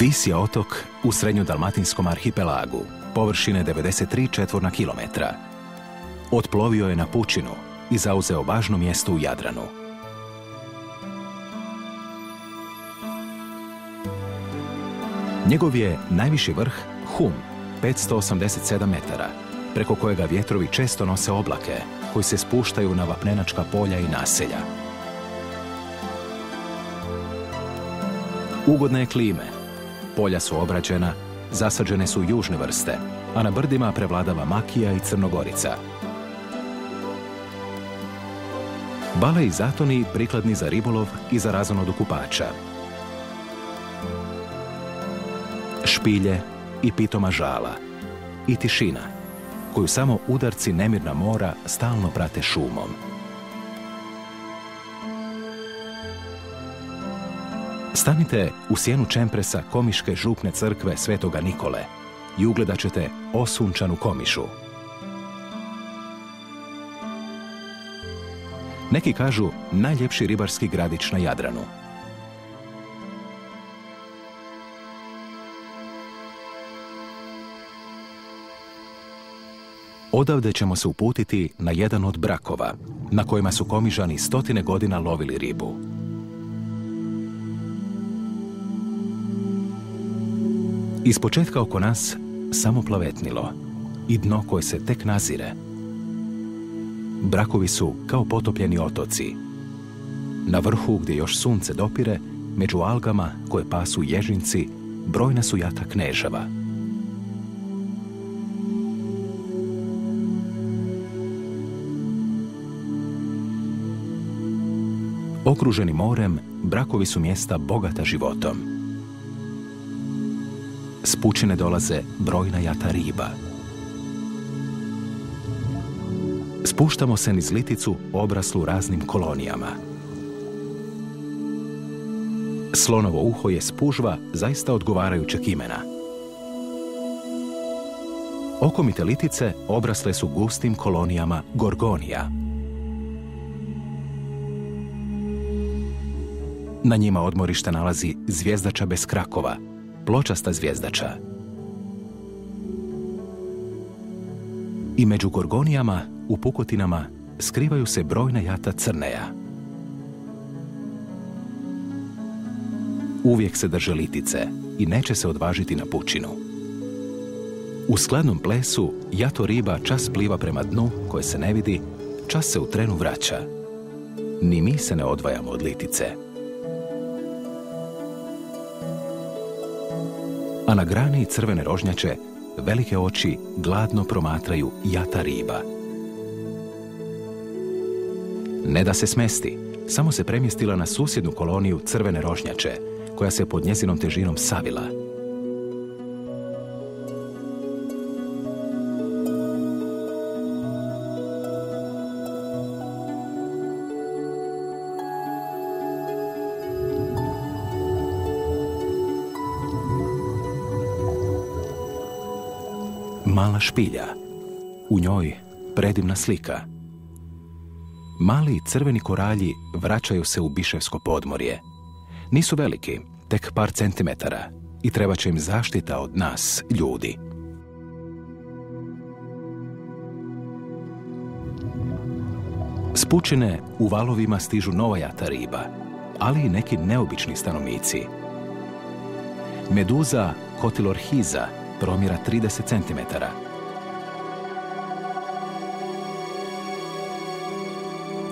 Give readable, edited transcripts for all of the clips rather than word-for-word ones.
Vis je otok u srednjodalmatinskom arhipelagu, površine 93 četvorna kilometra. Otplovio je na pučinu i zauzeo važno mjesto u Jadranu. Njegov je najviši vrh Hum, 587 metara, preko kojega vjetrovi često nose oblake koji se spuštaju na vapnenačka polja i naselja. Ugodne je klime. Polja su obrađena, zasađene su južne vrste, a na brdima prevladava makija i crnogorica. Bale i zatoni prikladni za ribolov i za razonod okupača. Špilje i pitoma žala. I tišina, koju samo udarci nemirna mora stalno prate šumom. Stanite u sjenu čempresa Komiške župne crkve Svetoga Nikole i ugledat ćete osunčanu Komišu. Neki kažu najljepši ribarski gradić na Jadranu. Odavde ćemo se uputiti na jedan od brakova, na kojima su Komižani stotine godina lovili ribu. Ispočetka oko nas samo plavetnilo i dno koje se tek nazire. Brakovi su kao potopljeni otoci. Na vrhu gdje još sunce dopire, među algama koje pasu ježinci, brojna su jata kneževa. Okruženi morem, brakovi su mjesta bogata životom. S pučine dolaze brojna jata riba. Spuštamo se niz liticu obraslu raznim kolonijama. Slonovo uho je spužva zaista odgovarajućeg imena. Okomite litice obrasle su gustim kolonijama gorgonija. Na njima odmorište nalazi zvjezdača bez krakova, pločasta zvjezdača. I među gorgonijama, u pukotinama, skrivaju se brojna jata crneja. Uvijek se drže litice i neće se odvažiti na pučinu. U skladnom plesu jato riba čas pliva prema dnu koje se ne vidi, čas se u trenu vraća. Ni mi se ne odvajamo od litice. A na grani crvene rožnjače velike oči gladno promatraju jata riba. Ne da se smesti, samo se premjestila na susjednu koloniju crvene rožnjače, koja se pod njezinom težinom savila. Mala špilja. U njoj predivna slika. Mali crveni koralji vraćaju se u Biševsko podmorje. Nisu veliki, tek par centimetara, i treba će im zaštita od nas, ljudi. S pučine u valovima stižu nova jata riba, ali i neki neobični stanovnici. Meduza Cotilorhiza promjera 30 cm.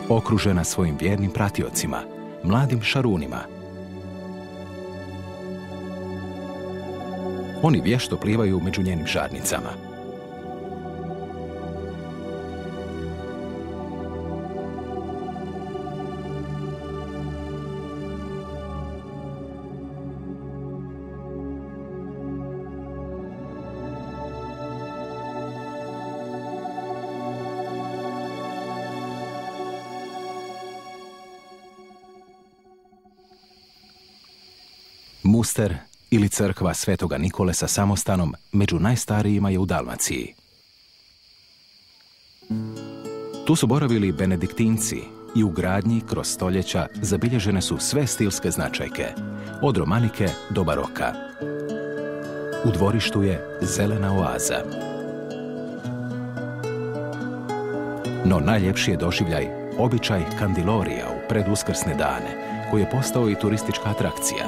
Okružena svojim vjernim pratiocima, mladim šarunima. Oni vješto plivaju među njenim žarnicama. Muster ili crkva Svetoga Nikole sa samostanom među najstarijima je u Dalmaciji. Tu su boravili benediktinci i u gradnji kroz stoljeća zabilježene su sve stilske značajke, od romanike do baroka. U dvorištu je zelena oaza. No najljepši je doživljaj običaj kandilorija u preduskrsne dane, koji je postao i turistička atrakcija.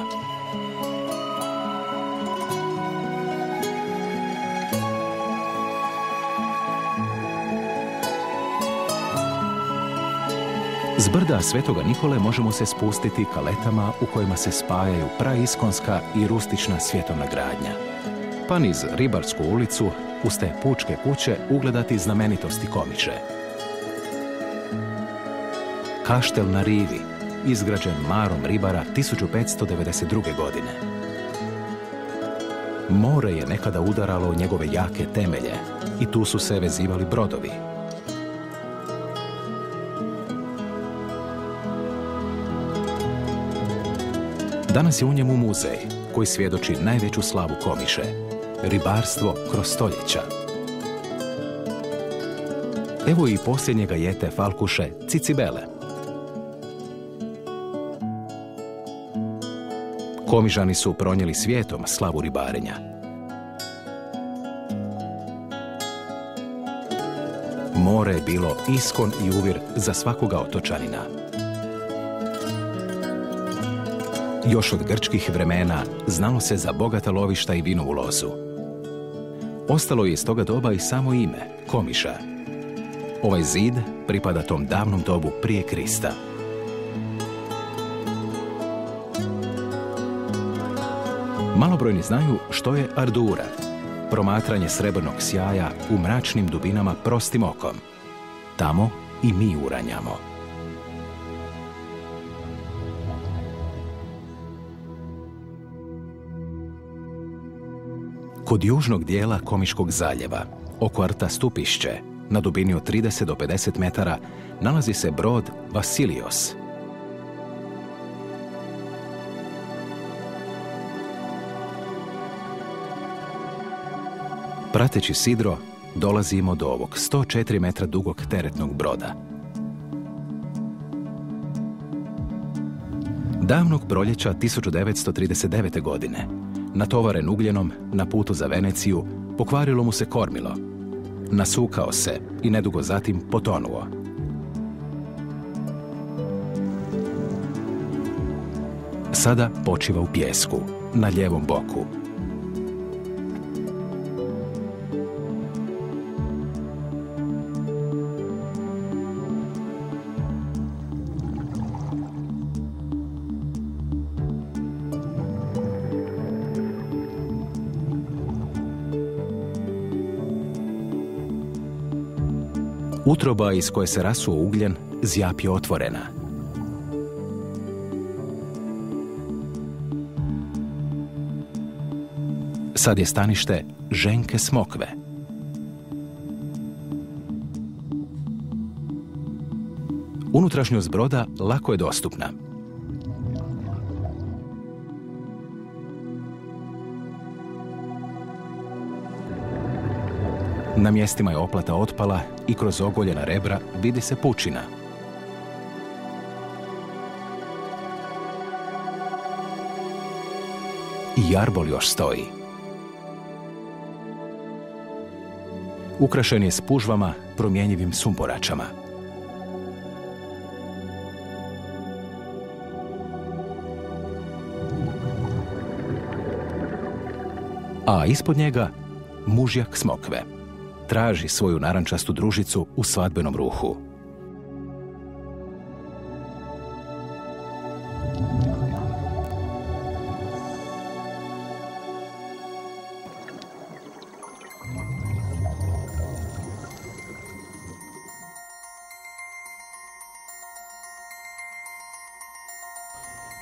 S brda Svetoga Nikole možemo se spustiti ka letama u kojima se spajaju praiskonska i rustična svjetovna gradnja. Pa niz Ribarsku ulicu, uz te pučke kuće, ugledati znamenitosti Komiže. Kaštel na rivi, izgrađen Marom Ribara 1592. godine. More je nekada udaralo u njegove jake temelje i tu su se vezivali brodovi. Danas je u njemu muzej koji svjedoči najveću slavu Komiže, ribarstvo kroz stoljeća. Evo i posljednjega jete falkuše Cicibele. Komižani su pronijeli svijetom slavu ribarenja. More je bilo iskon i uvir za svakoga otočanina. Još od grčkih vremena znalo se za bogata lovišta i vinovu lozu. Ostalo je iz toga doba i samo ime, Komiža. Ovaj zid pripada tom davnom dobu prije Krista. Malobrojni znaju što je ardura, promatranje srebrnog sjaja u mračnim dubinama prostim okom. Tamo i mi uranjamo. Kod južnog dijela Komiškog zaljeva, oko rta Stupišće, na dubini od 30 do 50 metara, nalazi se brod Vasilios. Prateći sidro, dolazimo do ovog 104 metra dugog teretnog broda. Davnog proljeća 1939. godine, natovaren ugljenom na putu za Veneciju, pokvarilo mu se kormilo. Nasukao se i nedugo zatim potonuo. Sada počiva u pijesku, na lijevom boku. Utroba iz koje se rasuo ugljen zjapi otvorena. Sad je stanište ženke smokve. Unutrašnjost broda lako je dostupna. Na mjestima je oplata otpala i kroz ogoljena rebra vidi se pučina. I jarbol još stoji. Ukrašen je spužvama promjenjivim sumporačama. A ispod njega mužjak smokve. Traži svoju narančastu družicu u svadbenom ruhu.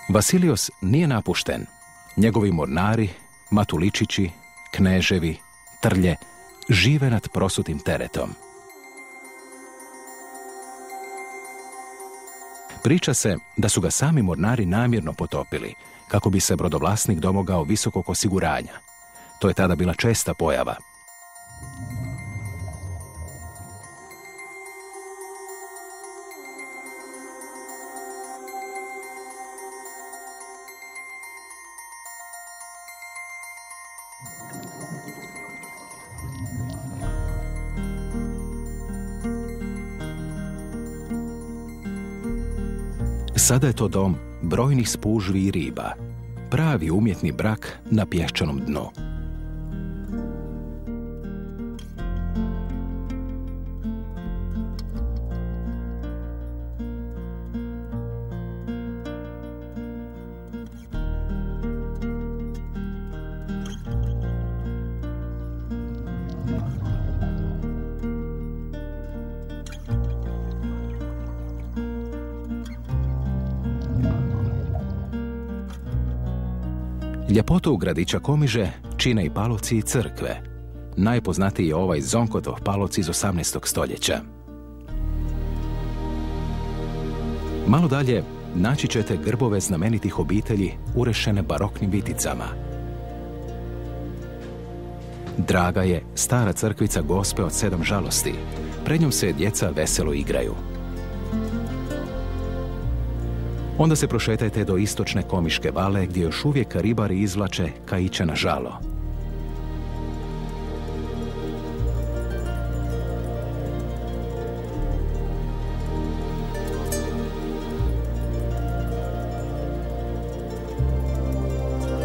Vasilios nije napušten. Njegovi mornari, matuličići, kneževi, trlje, žive nad prosutim teretom. Priča se da su ga sami mornari namjerno potopili, kako bi se brodovlasnik domogao visokog osiguranja. To je tada bila česta pojava. Sada je to dom brojnih spužvi i riba, pravi umjetni brak na pješčanom dnu. Ljepotu gradića Komiže čine i palovci i crkve. Najpoznatiji je ovaj Zonkotov paloc iz 18. stoljeća. Malo dalje naći ćete grbove znamenitih obitelji urešene baroknim viticama. Draga je stara crkvica Gospe od 7 žalosti. Pred njom se djeca veselo igraju. Onda se prošetajte do istočne Komiške vale gdje još uvijek ribari izvlače kaiće na žalo.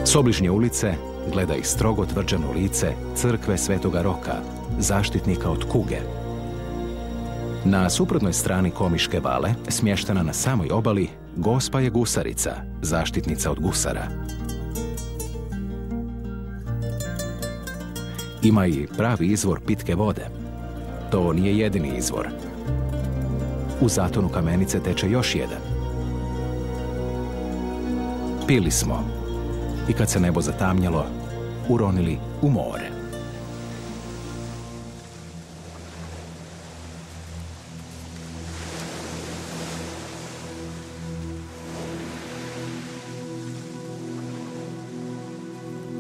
S obližnje ulice gleda ih strogo tvrđeno lice crkve Svetoga Roka, zaštitnika od kuge. Na suprotnoj strani Komiške vale, smještena na samoj obali, Gospa je gusarica, zaštitnica od gusara. Ima i pravi izvor pitke vode. To nije jedini izvor. U zatonu Kamenice teče još jedan. Pili smo i kad se nebo zatamnjelo, uronili u more.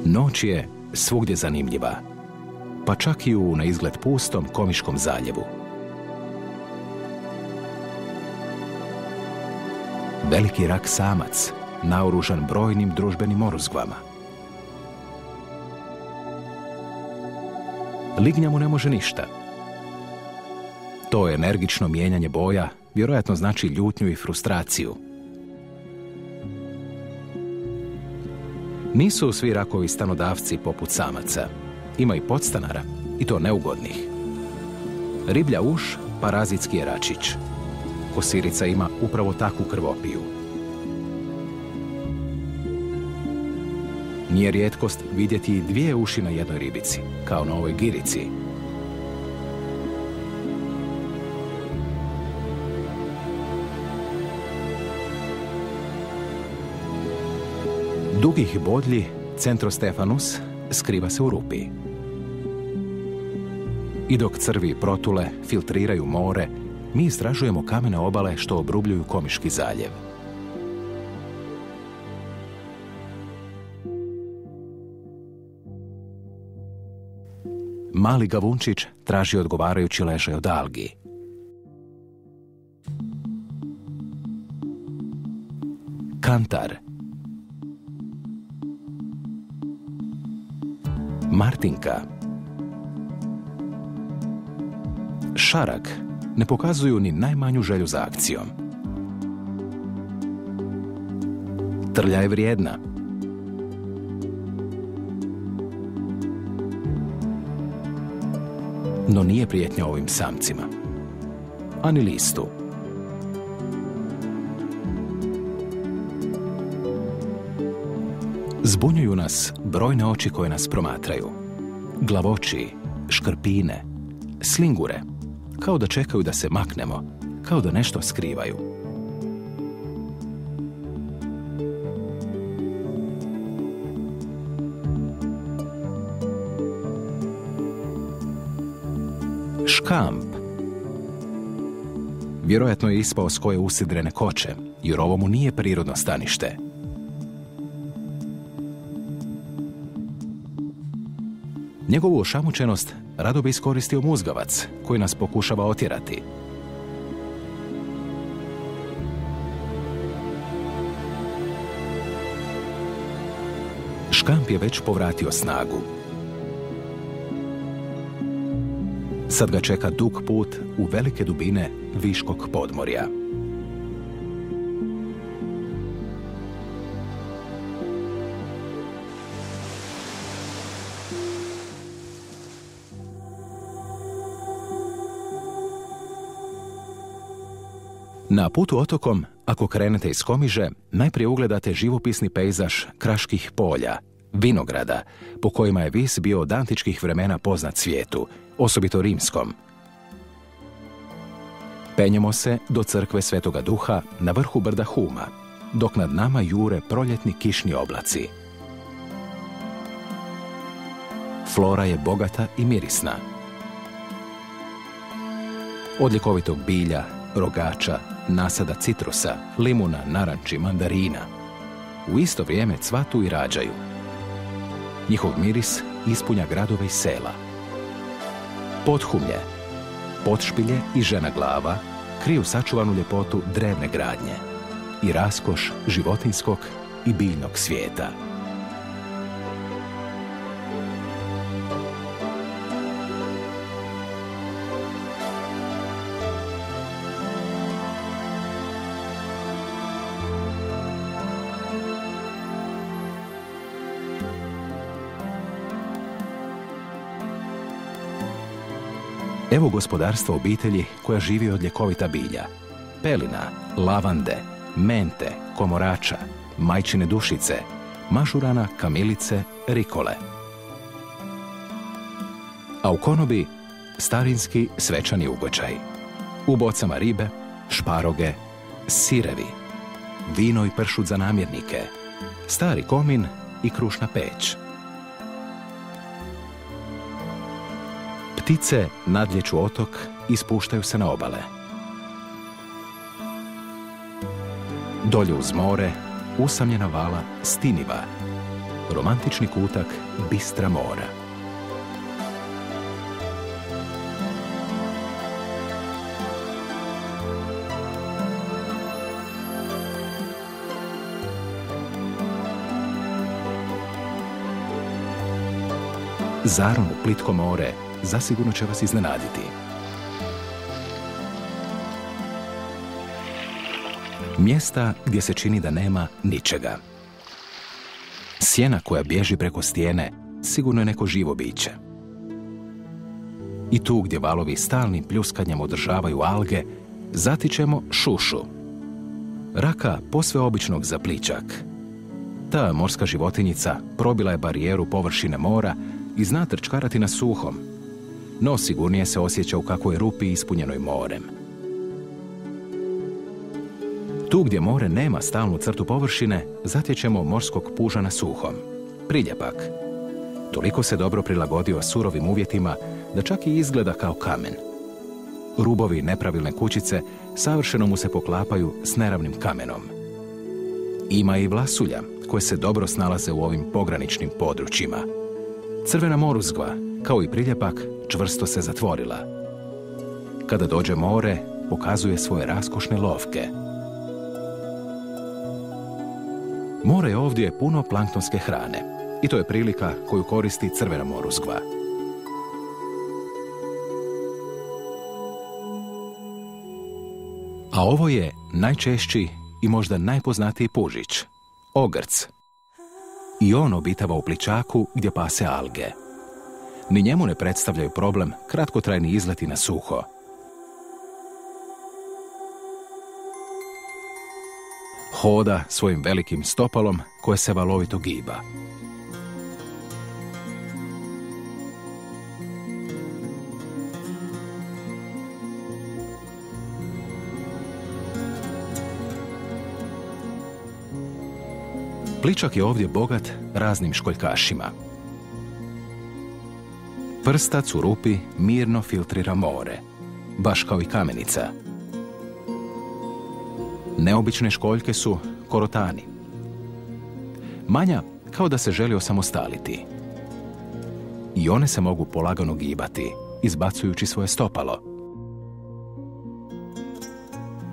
Noć je svugdje zanimljiva, pa čak i u na izgled pustom Komiškom zaljevu. Veliki rak samac, naoružan brojnim družbenim oruzgvama. Lignja mu ne može ništa. To energično mijenjanje boja vjerojatno znači ljutnju i frustraciju. Nisu svi rakovi stanodavci poput samaca. Ima i podstanara, i to neugodnih. Riblja uš, parazitski je račić. Kosirica ima upravo takvu krvopiju. Nije rijetkost vidjeti i 2 uši na jednoj ribici, kao na ovoj girici. Dugih bodlji, Centrostefanus, skriva se u rupi. I dok crvi protule filtriraju more, mi istražujemo kamene obale što obrubljuju Komiški zaljev. Mali gavunčić traži odgovarajući ležaj od algi. Kantar. Martinka. Šarak ne pokazuju ni najmanju želju za akcijom. Trlja je vrijedna. No nije prijetnja ovim samcima. Ani listu. Zbunjuju nas brojne oči koje nas promatraju. Glavoči, škrpine, slingure, kao da čekaju da se maknemo, kao da nešto skrivaju. Škamp. Vjerojatno je ispao s koje usidrene koče, jer ovo mu nije prirodno stanište. Njegovu ošamučenost rado bi iskoristio muzgavac, koji nas pokušava otjerati. Škamp je već povratio snagu. Sad ga čeka dug put u velike dubine Viškog podmorja. Na putu otokom, ako krenete iz Komiže, najprije ugledate živopisni pejzaž kraških polja, vinograda, po kojima je Vis bio od antičkih vremena poznat svijetu, osobito rimskom. Penjemo se do crkve Svetoga Duha na vrhu brda Huma, dok nad nama jure proljetni kišni oblaci. Flora je bogata i mirisna. Od ljekovitog bilja, rogača, nasada citrusa, limuna, naranči, mandarina. U isto vrijeme cvatu i rađaju. Njihov miris ispunja gradove i sela. Podhumlje, Podšpilje i Žena glava kriju sačuvanu ljepotu drevne gradnje i raskoš životinjskog i biljnog svijeta. Evo gospodarstva obitelji koja živi od ljekovita bilja. Pelina, lavande, mente, komorača, majčine dušice, mažurana, kamilice, rikole. A u konobi starinski svečani ugočaj. U bocama ribe, šparoge, sirevi, vino i pršut za namirnike, stari komin i krušna peć. Ptice nadlijeću otok i spuštaju se na obale. Dolje uz more, usamljena vala Stiniva, romantični kutak bistra mora. Zaron u plitko more zasigurno će vas iznenaditi. Mjesta gdje se čini da nema ničega. Sjena koja bježi preko stijene sigurno je neko živo biće. I tu gdje valovi stalnim pljuskanjem održavaju alge, zatičemo šušu. Raka posve običnog za plićak. Ta morska životinjica probila je barijeru površine mora i zna trčkarati na suhom, no sigurnije se osjeća u kakvoj rupi ispunjenoj morem. Tu gdje more nema stalnu crtu površine, zatječemo morskog puža na suhom. Priljepak. Toliko se dobro prilagodio surovim uvjetima da čak i izgleda kao kamen. Rubovi nepravilne kućice savršeno mu se poklapaju s neravnim kamenom. Ima i vlasulja koje se dobro snalaze u ovim pograničnim područjima. Crvena moruzgva, kao i priljepak, čvrsto se zatvorila. Kada dođe more, pokazuje svoje raskošne lovke. More je ovdje puno planktonske hrane i to je prilika koju koristi crvena moruzgva. A ovo je najčešći i možda najpoznatiji pužić, ogrc. I on obitava u plićaku gdje pase alge. Ni njemu ne predstavljaju problem kratkotrajni izleti na suho. Hoda svojim velikim stopalom koje se valovito giba. Plićak je ovdje bogat raznim školjkašima. Prstac u rupi mirno filtrira more, baš kao i kamenica. Neobične školjke su korotani. Manja kao da se želi osamostaliti. I one se mogu polagano gibati, izbacujući svoje stopalo.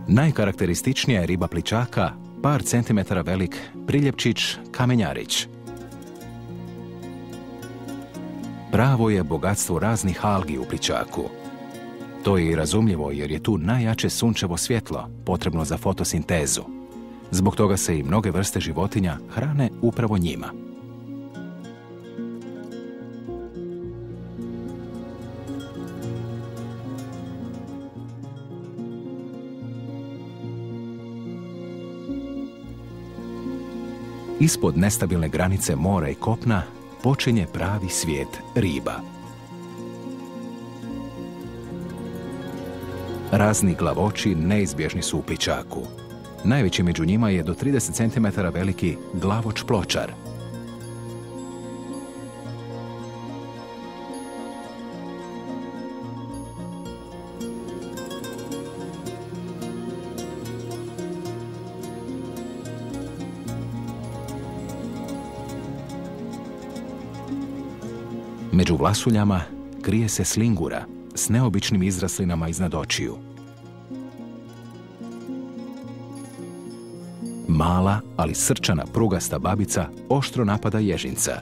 Najkarakterističnija je riba plićaka, par centimetara velik priljepčić kamenjarić. Pravo je bogatstvo raznih algi u plićaku. To je i razumljivo jer je tu najjače sunčevo svjetlo potrebno za fotosintezu. Zbog toga se i mnoge vrste životinja hrane upravo njima. Ispod nestabilne granice mora i kopna počinje pravi svijet riba. Razni glavoči neizbježni su u plićaku. Najveći među njima je do 30 cm veliki glavoč pločar. Među vlasuljama krije se slingura s neobičnim izraslinama iznad očiju. Mala, ali srčana prugasta babica oštro napada ježinca.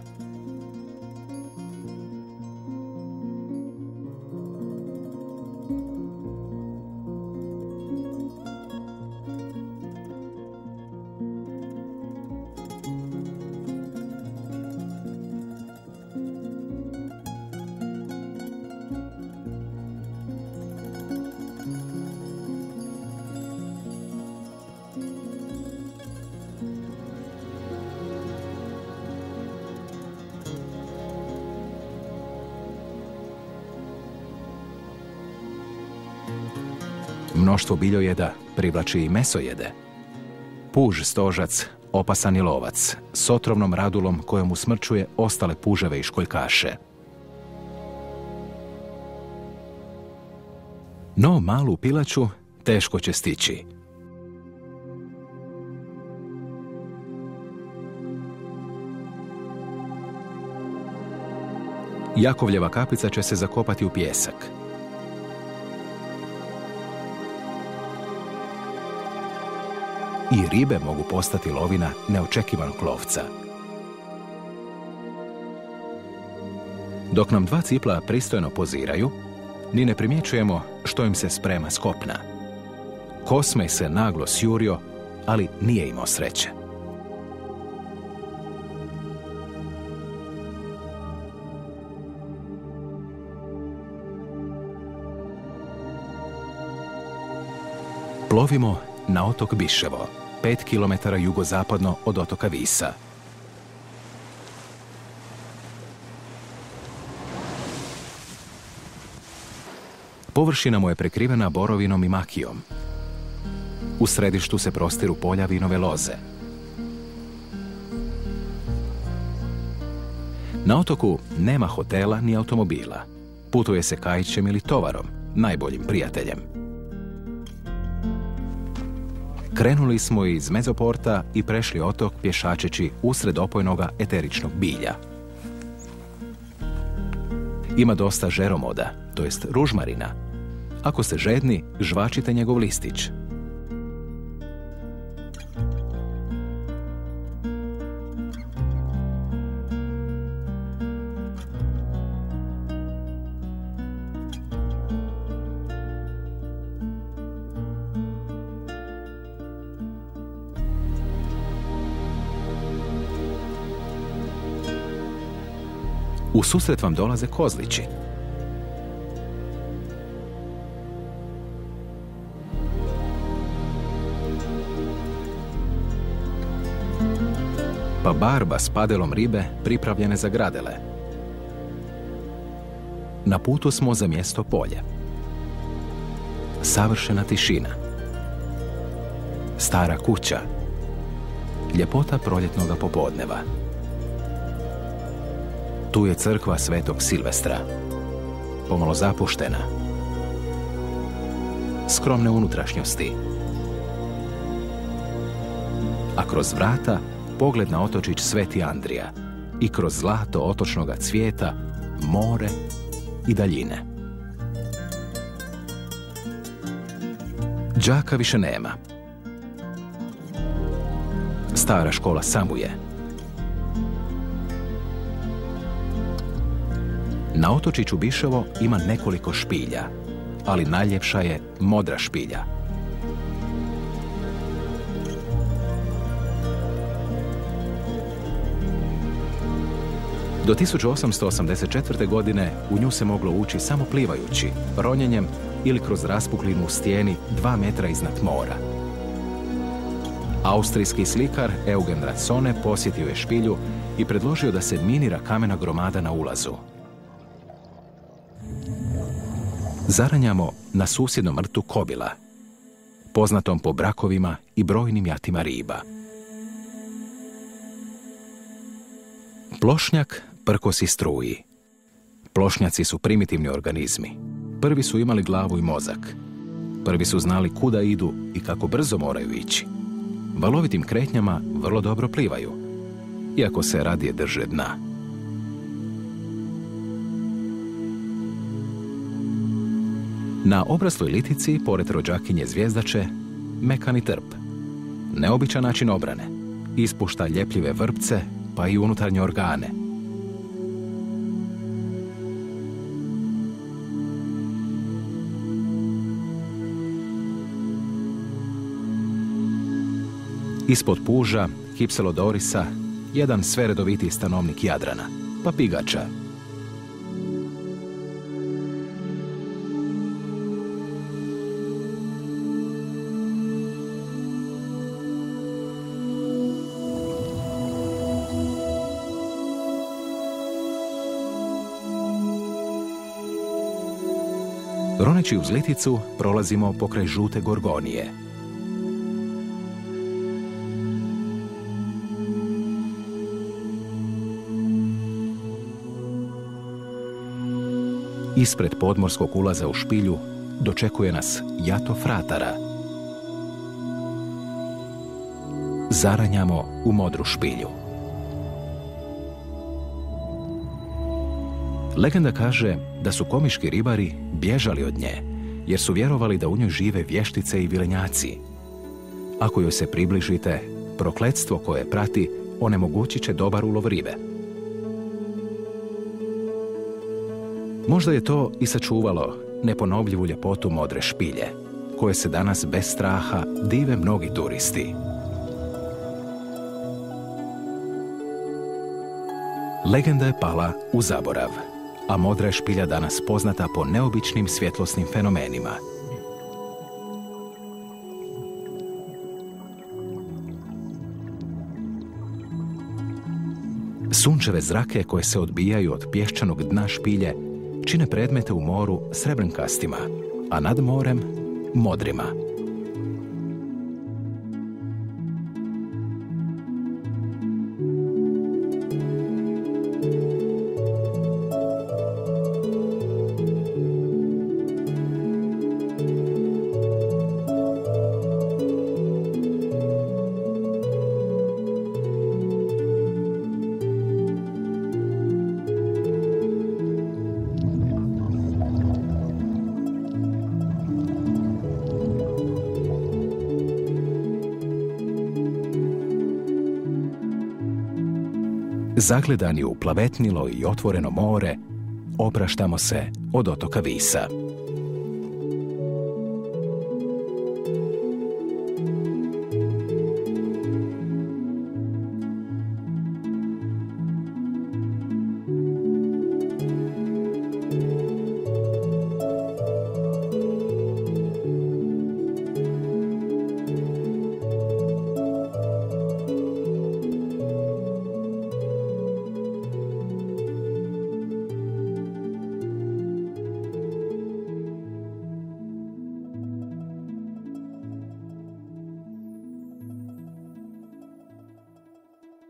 Mnoštvo biljojeda privlači i mesojede. Puž stožac, opasani lovac, s otrovnom radulom kojom usmrćuje ostale puževe i školjkaše. No malu pilaču teško će stići. Jakovljeva kapica će se zakopati u pijesak. I ribe mogu postati lovina neočekivanog lovca. Dok nam dva cipla pristojno poziraju, ni ne primjećujemo što im se sprema s kopna. Kosmej se naglo sjurio, ali nije imao sreće. Plovimo na otok Biševo, 5 km jugozapadno od otoka Visa. Površina mu je prekrivena borovinom i makijom. U središtu se prostiru polja vinove loze. Na otoku nema hotela ni automobila. Putuje se kaićem ili tovarom, najboljim prijateljem. Krenuli smo iz Mezoporta i prešli otok pješačeći usred opojnoga eteričnog bilja. Ima dosta žeromoda, to jest ružmarina. Ako ste žedni, žvačite njegov listić. U susret vam dolaze kozlići. Pa barba s padelom ribe pripravljene za gradele. Na putu smo za mjesto polje. Savršena tišina. Stara kuća. Ljepota proljetnoga popodneva. Tu je crkva Svetog Silvestra, pomalo zapuštena. Skromne unutrašnjosti. A kroz vrata pogled na otočić Sveti Andrija i kroz zlato otočnoga cvijeta, more i daljine. Đaka više nema. Stara škola samuje. Na otočiću Biševo ima nekoliko špilja, ali najljepša je Modra špilja. Do 1884. godine u nju se moglo ući samo plivajući, ronjenjem ili kroz raspuklinu u stijeni 2 metra iznad mora. Austrijski slikar Eugen Ransone posjetio je špilju i predložio da se minira kamena gromada na ulazu. Zaranjamo na susjednom rtu Kobila, poznatom po brakovima i brojnim jatima riba. Plošnjak prkosi struji. Plošnjaci su primitivni organizmi. Prvi su imali glavu i mozak. Prvi su znali kuda idu i kako brzo moraju ići. Valovitim kretnjama vrlo dobro plivaju, iako se radije drže dna. Na obrasloj litici, pored rođakinje zvjezdače, mekani trp. Neobičan način obrane. Ispušta ljepljive vrpce, pa i unutarnje organe. Ispod puža, Hypselodorisa, jedan sve redovitiji stanovnik Jadrana, papigača. Roneći uz liticu, prolazimo pokraj žute gorgonije. Ispred podmorskog ulaza u špilju dočekuje nas jato fratara. Zaranjamo u modru špilju. Legenda kaže da su komiški ribari bježali od nje, jer su vjerovali da u njoj žive vještice i vilenjaci. Ako joj se približite, prokletstvo koje prati onemogućit će dobar ulov ribe. Možda je to i sačuvalo neponovljivu ljepotu modre špilje, koje se danas bez straha dive mnogi turisti. Legenda je pala u zaborav, a modra je špilja danas poznata po neobičnim svjetlosnim fenomenima. Sunčeve zrake koje se odbijaju od pješčanog dna špilje čine predmete u moru srebrnkastima, a nad morem modrima. Zagledani u plavetnilo i otvoreno more, opraštamo se od otoka Visa.